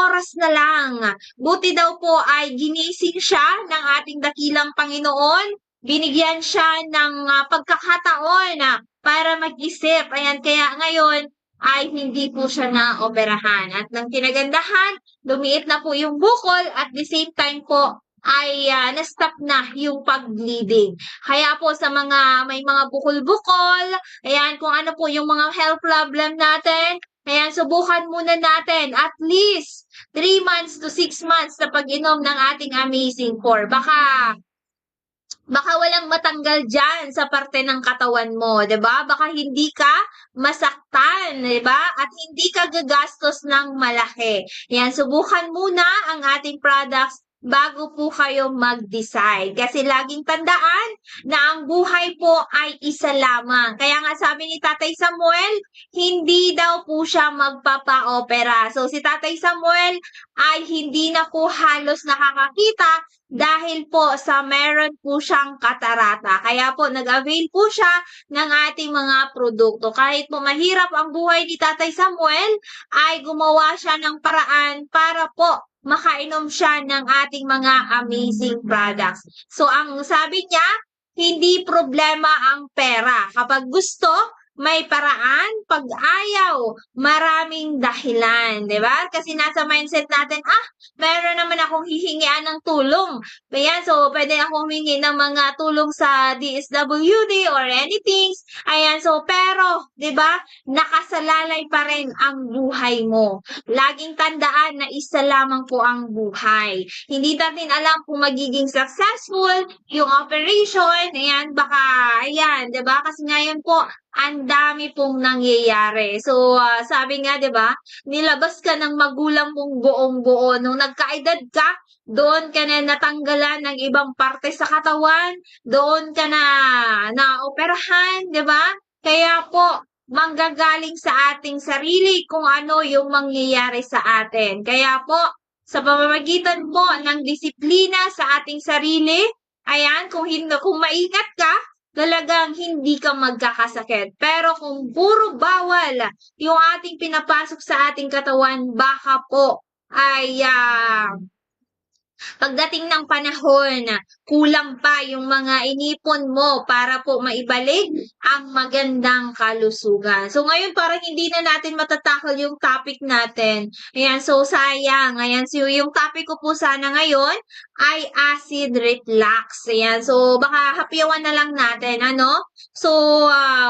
oras na lang. Buti daw po ay ginising siya ng ating dakilang Panginoon. Binigyan siya ng pagkakataon para mag-isip. Ayan, kaya ngayon ay hindi po siya na-operahan. At nang kinagandahan, lumiit na po yung bukol at the same time po ay na-stop na yung pag-bleeding. Kaya po sa mga may mga bukol-bukol, ayan, kung ano po yung mga health problem natin, ayan, subukan muna natin at least 3 months to 6 months na pag-inom ng ating Amazing 4. Baka walang matanggal dyan sa parte ng katawan mo, 'di ba? Baka hindi ka masaktan, 'di ba? At hindi ka gagastos ng malaki. Yan, subukan muna ang ating products bago po kayo mag-decide. Kasi laging tandaan na ang buhay po ay isa lamang. Kaya nga sabi ni Tatay Samuel, hindi daw po siya magpapa-opera. So si Tatay Samuel ay hindi na po halos nakakakita dahil po sa meron po siyang katarata. Kaya po nag-avail po siya ng ating mga produkto. Kahit po mahirap ang buhay ni Tatay Samuel, ay gumawa siya ng paraan para po makainom siya ng ating mga amazing products. So ang sabi niya, hindi problema ang pera. Kapag gusto, may paraan. Pag ayaw, maraming dahilan, di ba? Kasi nasa mindset natin, meron naman akong hihingian ng tulong. Ayan, so pwede akong humingi ng mga tulong sa DSWD or anything. Ayan, so pero, di ba, nakasalalay pa rin ang buhay mo. Laging tandaan na isa lamang po ang buhay. Hindi natin alam kung magiging successful yung operation. Ayan, baka, ayan, di ba? Kasi ngayon po, ang dami pong nangyayari. So, sabi nga, di ba, nilabas ka ng magulang mong buong-buo. Nung nagkaedad ka, doon ka na natanggalan ng ibang parte sa katawan, doon ka na naoperahan, di ba? Kaya po, manggagaling sa ating sarili kung ano yung mangyayari sa atin. Kaya po, sa pamamagitan po ng disiplina sa ating sarili, ayan, kung maingat ka, talagang hindi ka magkakasakit. Pero kung puro bawal yung ating pinapasok sa ating katawan, baka po ay pagdating ng panahon, kulang pa yung mga inipon mo para po maibalik ang magandang kalusugan. So ngayon parang hindi na natin matatakal yung topic natin. Ayan, so sayang. Ayan, so yung topic ko po sana ngayon ay acid reflux. Ayan, so baka hapyawan na lang natin, ano? So,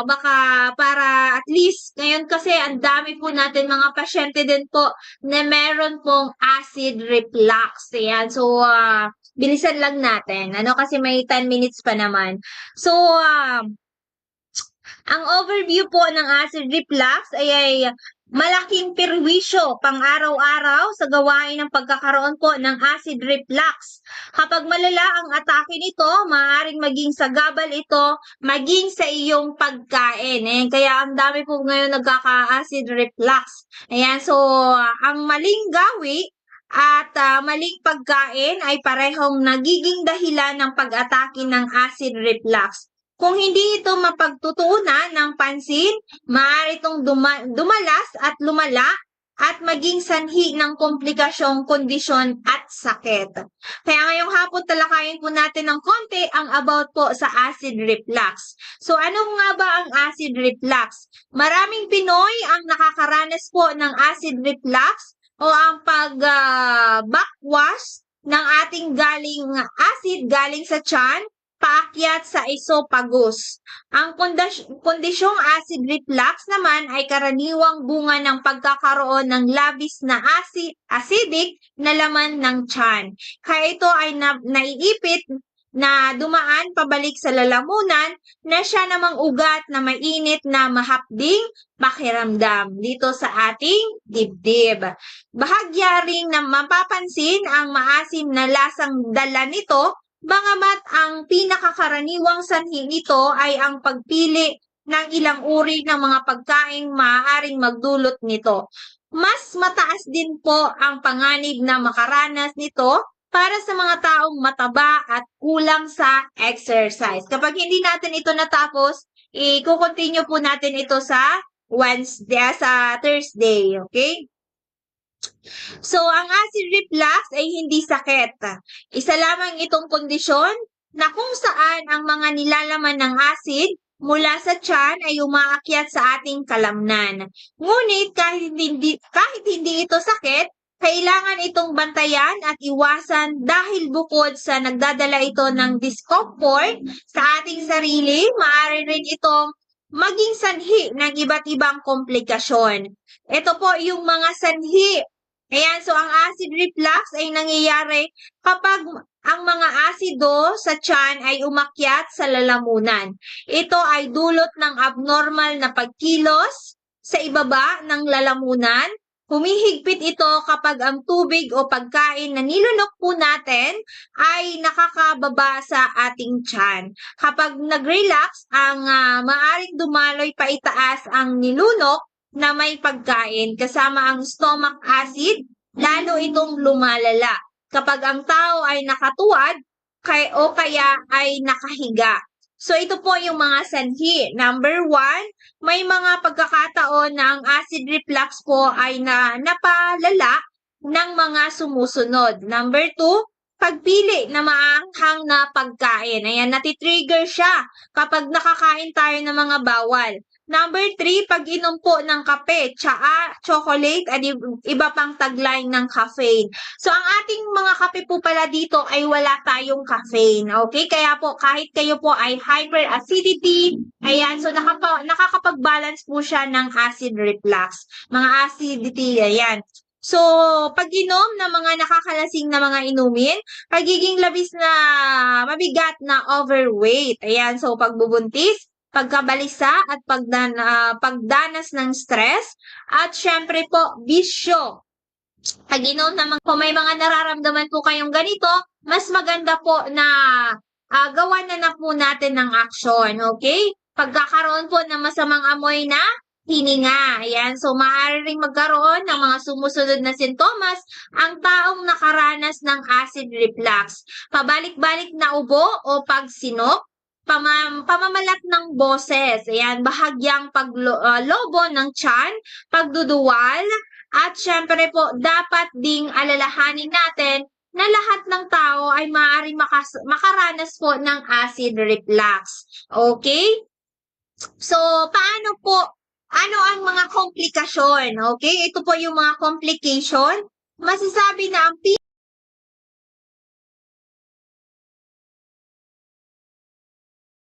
baka para at least, ngayon kasi ang dami po natin mga pasyente din po na meron pong acid reflux. Ayan, so bilisan lang natin. Ano, kasi may 10 minutes pa naman. So, ang overview po ng acid reflux ay malaking perwisyo pang araw-araw sa gawain ng pagkakaroon po ng acid reflux. Kapag malala ang atake nito, maaaring maging sa gabal ito, maging sa iyong pagkain. Kaya ang dami po ngayon nagkaka-acid reflux. Ayan, so ang maling gawi at maling pagkain ay parehong nagiging dahilan ng pag-atake ng acid reflux. Kung hindi ito mapagtutuunan ng pansin, maaari itong dumalas at lumala at maging sanhi ng komplikasyong kondisyon at sakit. Kaya ngayong hapon talakayin po natin ng konti ang about po sa acid reflux. So ano nga ba ang acid reflux? Maraming Pinoy ang nakakaranas po ng acid reflux o ang pag-backwash ng ating acid galing sa tiyan paakyat sa esophagus. Ang kondisyong acid reflux naman ay karaniwang bunga ng pagkakaroon ng labis na acidic na laman ng tiyan. Kaya ito ay naiipit na dumaan pabalik sa lalamunan na siya namang ugat na mainit na mahapding pakiramdam dito sa ating dibdib. Bahagya ring na mapapansin ang maasim na lasang dala nito. Bagamat ang pinakakaraniwang sanhi nito ay ang pagpili ng ilang uri ng mga pagkaing maaaring magdulot nito. Mas mataas din po ang panganib na makaranas nito para sa mga taong mataba at kulang sa exercise. Kapag hindi natin ito natapos, i-continue po natin ito sa Thursday, okay? So, ang acid reflux ay hindi sakit. Isa lamang itong kondisyon na kung saan ang mga nilalaman ng acid mula sa tiyan ay umaakyat sa ating kalamnan. Ngunit kahit hindi ito sakit, kailangan itong bantayan at iwasan dahil bukod sa nagdadala ito ng discomfort sa ating sarili, maaari rin itong maging sanhi ng iba't ibang komplikasyon. Ito po yung mga sanhi. Ayan, so ang acid reflux ay nangyayari kapag ang mga asido sa tiyan ay umakyat sa lalamunan. Ito ay dulot ng abnormal na pagkilos sa ibaba ng lalamunan. Humihigpit ito kapag ang tubig o pagkain na nilunok po natin ay nakakababa sa ating tiyan. Kapag nag-relax, ang maaring dumaloy pa itaas ang nilunok na may pagkain kasama ang stomach acid, lalo itong lumalala kapag ang tao ay nakatuwad o kaya ay nakahiga. So ito po yung mga sanhi. Number 1, may mga pagkakataon na ang acid reflux po ay napalala ng mga sumusunod. Number 2, pagpili na maanghang na pagkain. Ayan, natitrigger siya kapag nakakain tayo ng mga bawal. Number 3, pag-inom po ng kape, tsaa, chocolate, at iba pang tagline ng caffeine. So, ang ating mga kape po pala dito ay wala tayong caffeine. Okay? Kaya po, kahit kayo po ay hyperacidity, ayan, so nakakapag-balance po siya ng acid reflux. Mga acidity, ayan. So, pag-inom ng mga nakakalasing na mga inumin, pagiging labis na mabigat na overweight. Ayan, so pagbubuntis, pagkabalisa at pagdanas ng stress, at syempre po, bisyo. Pag-inom naman po, may mga nararamdaman po kayong ganito, mas maganda po na gawan na po natin ng aksyon, okay? Pagkakaroon po ng masamang amoy na hininga. Ayan, so maaari ring magkaroon ng mga sumusunod na sintomas ang taong nakaranas ng acid reflux. Pabalik-balik na ubo o pagsinok, pamamalat ng boses, ayan, bahagyang paglobo ng tiyan, pagduduwal, at syempre po, dapat ding alalahanin natin na lahat ng tao ay maaaring makaranas po ng acid reflux. Okay? So, paano po? Ano ang mga komplikasyon? Okay? Ito po yung mga complication. Masasabi na ang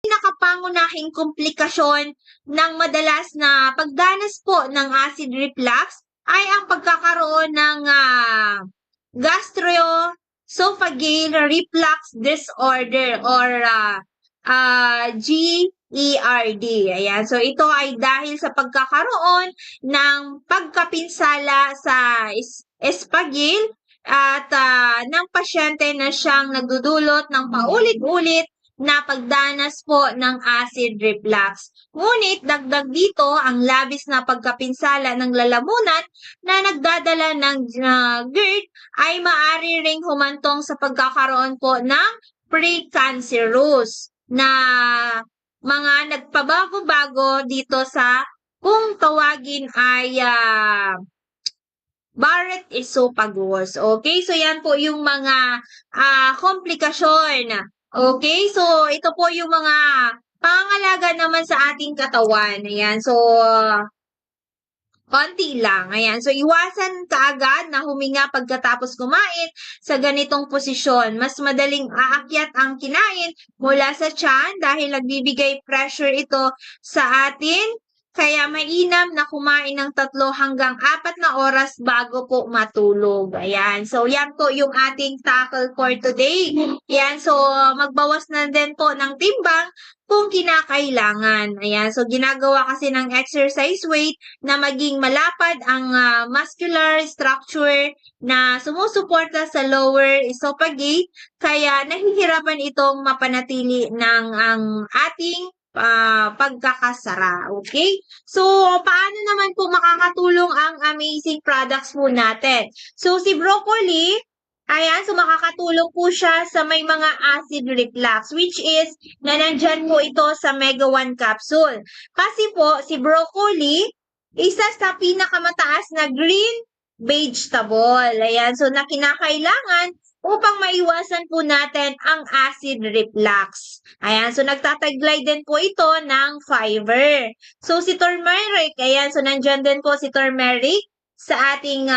pinakapangunahing komplikasyon ng madalas na pagdanas po ng acid reflux ay ang pagkakaroon ng gastroesophageal reflux disorder or GERD. Ayan. So, ito ay dahil sa pagkakaroon ng pagkapinsala sa esophageal at ng pasyente na siyang nagdudulot ng paulit-ulit na pagdanas po ng acid reflux. Ngunit dagdag dito ang labis na pagkapinsala ng lalamunan na nagdadala ng GERD ay maaari ring humantong sa pagkakaroon po ng precancerous na mga nagpabago-bago dito sa kung tawagin ay Barrett esophagus. Okay? So, yan po yung mga komplikasyon. Okay? So, ito po yung mga pangangalaga naman sa ating katawan. Ayan. So, konti lang. Ayan. So, iwasan kaagad na huminga pagkatapos kumain sa ganitong posisyon. Mas madaling aakyat ang kinain mula sa tiyan dahil nagbibigay pressure ito sa atin. Kaya mainam na kumain ng 3 hanggang 4 na oras bago po matulog. Ayan. So, yan po yung ating tackle for today. Ayan. So, magbawas na din po ng timbang kung kinakailangan. Ayan. So, ginagawa kasi ng exercise weight na maging malapad ang muscular structure na sumusuporta sa lower esophagus. Kaya, nahihirapan itong mapanatili ng ang ating pagkakasara. Okay? So, paano naman po makakatulong ang amazing products po natin? So, si broccoli, ayan, so makakatulong po siya sa may mga acid reflux, which is na nandyan po ito sa Mega 1 capsule. Kasi po, si broccoli, isa sa pinakamataas na green vegetable. Ayan, so na kinakailangan upang maiwasan po natin ang acid reflux. Ayan, so nagtataglay din po ito ng fiber. So si turmeric, ayan, so nandyan din po si turmeric sa ating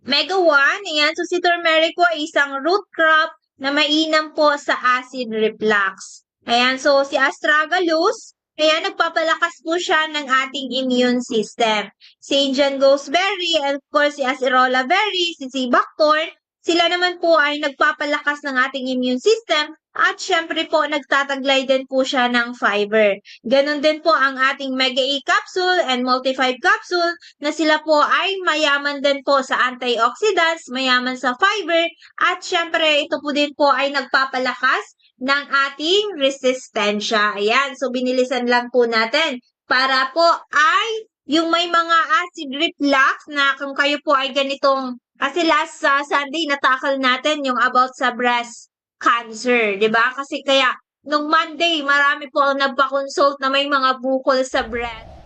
Mega 1. Ayan, so si turmeric po ay isang root crop na mainam po sa acid reflux. Ayan, so si astragalus, ayan, nagpapalakas po siya ng ating immune system. Si Indian gooseberry, and of course, si acerola berry, si sea buckthorn, sila naman po ay nagpapalakas ng ating immune system at syempre po nagtataglay din po siya ng fiber. Ganon din po ang ating Mega E capsule and Multi-5 capsule na sila po ay mayaman din po sa antioxidants, mayaman sa fiber at syempre ito po din po ay nagpapalakas ng ating resistensya. Ayan, so binilisan lang po natin para po ay yung may mga acid reflux na kung kayo po ay ganitong, kasi last Sunday natakal natin yung about sa breast cancer, di ba? Kasi kaya nung Monday marami po ang nagpa-consult na may mga bukol sa breast.